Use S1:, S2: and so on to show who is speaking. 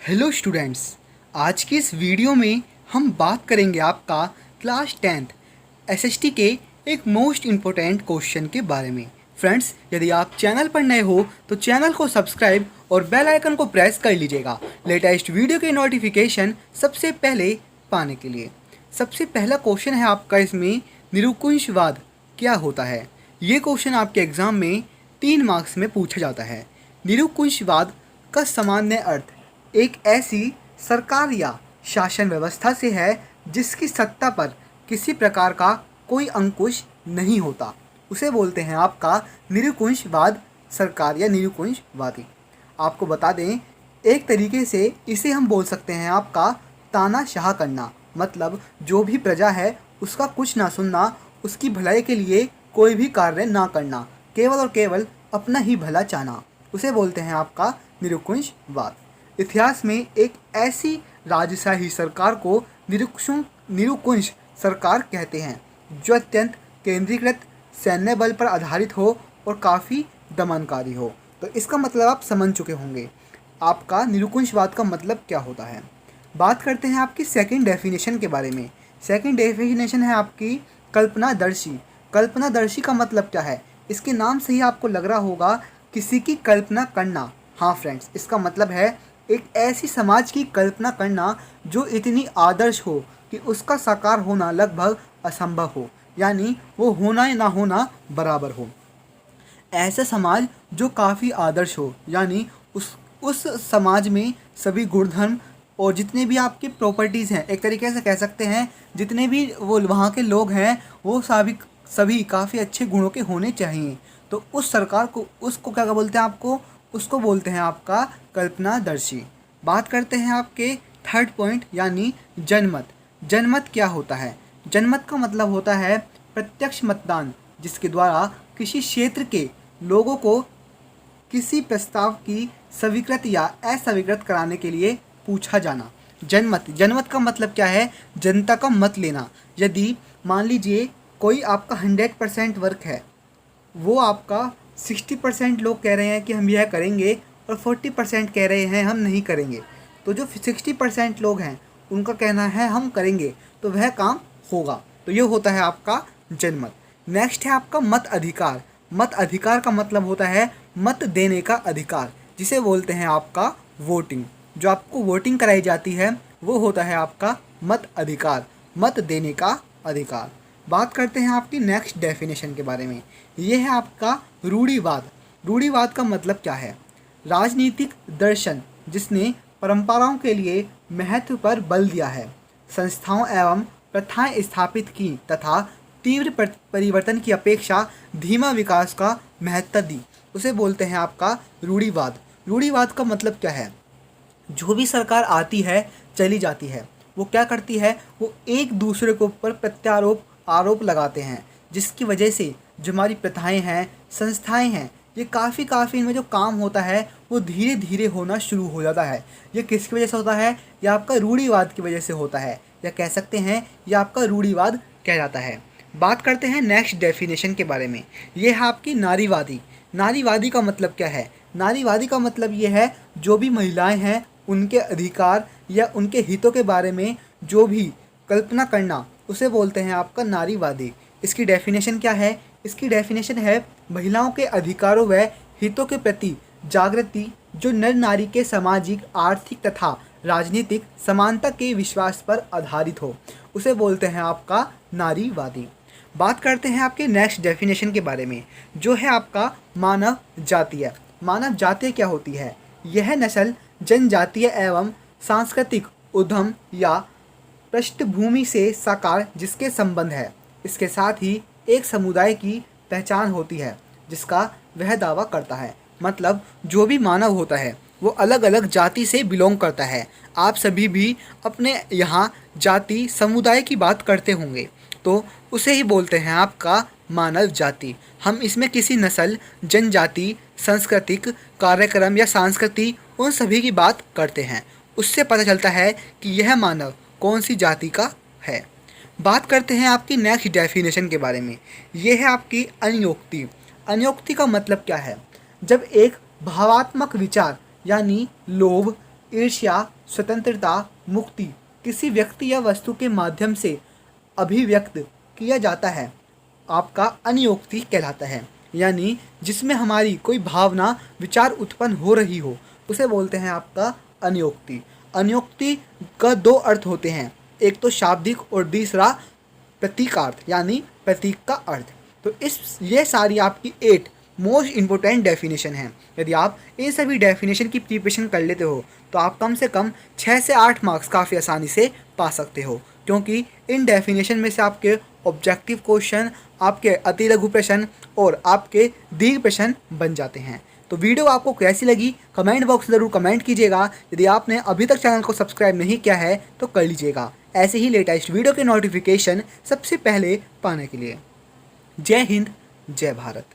S1: Hello students. आज की इस वीडियो में हम बात करेंगे आपका क्लास 10th एसएसटी के एक मोस्ट इम्पोर्टेंट क्वेश्चन के बारे में। फ्रेंड्स, यदि आप चैनल पर नए हो तो चैनल को सब्सक्राइब और बेल आइकन को प्रेस कर लीजिएगा लेटेस्ट वीडियो के नोटिफिकेशन सबसे पहले पाने के लिए। सबसे पहला क्वेश्चन है आपका इसमें, निरुकुंशवाद क्या होता है। ये क्वेश्चन आपके एग्ज़ाम में 3 मार्क्स में पूछा जाता है। निरुकुंशवाद का सामान्य अर्थ एक ऐसी सरकार या शासन व्यवस्था से है जिसकी सत्ता पर किसी प्रकार का कोई अंकुश नहीं होता, उसे बोलते हैं आपका निरंकुशवाद सरकार या निरंकुशवादी। आपको बता दें, एक तरीके से इसे हम बोल सकते हैं आपका तानाशाह करना, मतलब जो भी प्रजा है उसका कुछ ना सुनना, उसकी भलाई के लिए कोई भी कार्य ना करना, केवल और केवल अपना ही भला चाहना, उसे बोलते हैं आपका निरंकुशवाद। इतिहास में एक ऐसी राजशाही सरकार को निरंकुश सरकार कहते हैं जो अत्यंत केंद्रीकृत, सैन्य बल पर आधारित हो और काफ़ी दमनकारी हो। तो इसका मतलब आप समझ चुके होंगे आपका निरंकुशवाद का मतलब क्या होता है। बात करते हैं आपकी सेकंड डेफिनेशन के बारे में। सेकंड डेफिनेशन है आपकी कल्पनादर्शी। कल्पनादर्शी का मतलब क्या है, इसके नाम से ही आपको लग रहा होगा किसी की कल्पना करना। हाँ फ्रेंड्स, इसका मतलब है एक ऐसी समाज की कल्पना करना जो इतनी आदर्श हो कि उसका साकार होना लगभग असंभव हो, यानी वो होना या ना होना बराबर हो। ऐसा समाज जो काफ़ी आदर्श हो, यानी उस समाज में सभी गुणधर्म और जितने भी आपके प्रॉपर्टीज़ हैं, एक तरीके से कह सकते हैं जितने भी वो वहाँ के लोग हैं वो सभी काफ़ी अच्छे गुणों के होने चाहिए। तो उस सरकार को, उसको क्या बोलते हैं आपको, उसको बोलते हैं आपका कल्पनादर्शी। बात करते हैं आपके थर्ड पॉइंट, यानी जनमत। जनमत क्या होता है। जनमत का मतलब होता है प्रत्यक्ष मतदान, जिसके द्वारा किसी क्षेत्र के लोगों को किसी प्रस्ताव की स्वीकृत या अस्वीकृत कराने के लिए पूछा जाना। जनमत का मतलब क्या है, जनता का मत लेना। यदि मान लीजिए कोई आपका 100% वर्क है, वो आपका 60% लोग कह रहे हैं कि हम यह करेंगे और 40% कह रहे हैं हम नहीं करेंगे, तो जो 60% लोग हैं उनका कहना है हम करेंगे, तो वह काम होगा। तो ये होता है आपका जनमत। नेक्स्ट है आपका मत अधिकार। मत अधिकार का मतलब होता है मत देने का अधिकार, जिसे बोलते हैं आपका वोटिंग। जो आपको वोटिंग कराई जाती है वो होता है आपका मत अधिकार, मत देने का अधिकार। बात करते हैं आपकी नेक्स्ट डेफिनेशन के बारे में। ये है आपका रूढ़िवाद। रूढ़िवाद का मतलब क्या है, राजनीतिक दर्शन जिसने परंपराओं के लिए महत्व पर बल दिया है, संस्थाओं एवं प्रथाएं स्थापित की तथा तीव्र परिवर्तन की अपेक्षा धीमा विकास का महत्व दी, उसे बोलते हैं आपका रूढ़िवाद। रूढ़िवाद का मतलब क्या है, जो भी सरकार आती है चली जाती है, वो क्या करती है, वो एक दूसरे के ऊपर आरोप लगाते हैं, जिसकी वजह से जो हमारी प्रथाएं हैं, संस्थाएं हैं, ये काफ़ी इनमें जो काम होता है वो धीरे धीरे होना शुरू हो जाता है। ये किसकी वजह से होता है, या आपका रूढ़िवाद की वजह से होता है, या कह सकते हैं यह आपका रूढ़िवाद कह जाता है। बात करते हैं नेक्स्ट डेफिनेशन के बारे में। ये है आपकी नारीवादी। नारीवादी का मतलब क्या है, नारीवादी का मतलब ये है जो भी महिलाएं हैं उनके अधिकार या उनके हितों के बारे में जो भी कल्पना करना, उसे बोलते हैं आपका नारीवादी। इसकी डेफिनेशन क्या है, इसकी डेफिनेशन है महिलाओं के अधिकारों व हितों के प्रति जागृति जो नर नारी के सामाजिक, आर्थिक तथा राजनीतिक समानता के विश्वास पर आधारित हो, उसे बोलते हैं आपका नारीवादी। बात करते हैं आपके नेक्स्ट डेफिनेशन के बारे में, जो है आपका मानव जातीय। मानव जातीय क्या होती है, यह नस्ल, जनजातीय एवं सांस्कृतिक उद्यम या पृष्ठभूमि से साकार जिसके संबंध है, इसके साथ ही एक समुदाय की पहचान होती है जिसका वह दावा करता है। मतलब जो भी मानव होता है वो अलग अलग जाति से बिलोंग करता है। आप सभी भी अपने यहाँ जाति समुदाय की बात करते होंगे, तो उसे ही बोलते हैं आपका मानव जाति। हम इसमें किसी नस्ल, जनजाति, सांस्कृतिक कार्यक्रम या संस्कृति उन सभी की बात करते हैं। उससे पता चलता है कि यह मानव कौन सी जाति का है। बात करते हैं आपकी नेक्स्ट डेफिनेशन के बारे में। ये है आपकी अनियोक्ति। अनियोक्ति का मतलब क्या है, जब एक भावात्मक विचार यानी लोभ, ईर्ष्या, स्वतंत्रता, मुक्ति किसी व्यक्ति या वस्तु के माध्यम से अभिव्यक्त किया जाता है आपका अनियोक्ति कहलाता है। यानी जिसमें हमारी कोई भावना विचार उत्पन्न हो रही हो उसे बोलते हैं आपका अनियोक्ति। अनियोक्ति का दो अर्थ होते हैं, एक तो शाब्दिक और दूसरा प्रतीकार्थ यानी प्रतीक का अर्थ। तो ये सारी आपकी 8 मोस्ट इम्पोर्टेंट डेफिनेशन हैं। यदि आप इन सभी डेफिनेशन की प्रिपरेशन कर लेते हो तो आप कम से कम 6 से 8 मार्क्स काफ़ी आसानी से पा सकते हो, क्योंकि इन डेफिनेशन में से आपके ऑब्जेक्टिव क्वेश्चन, आपके अति लघु प्रश्न और आपके दीर्घ प्रश्न बन जाते हैं। तो वीडियो आपको कैसी लगी कमेंट बॉक्स में ज़रूर कमेंट कीजिएगा। यदि आपने अभी तक चैनल को सब्सक्राइब नहीं किया है तो कर लीजिएगा ऐसे ही लेटेस्ट वीडियो के नोटिफिकेशन सबसे पहले पाने के लिए। जय हिंद, जय भारत।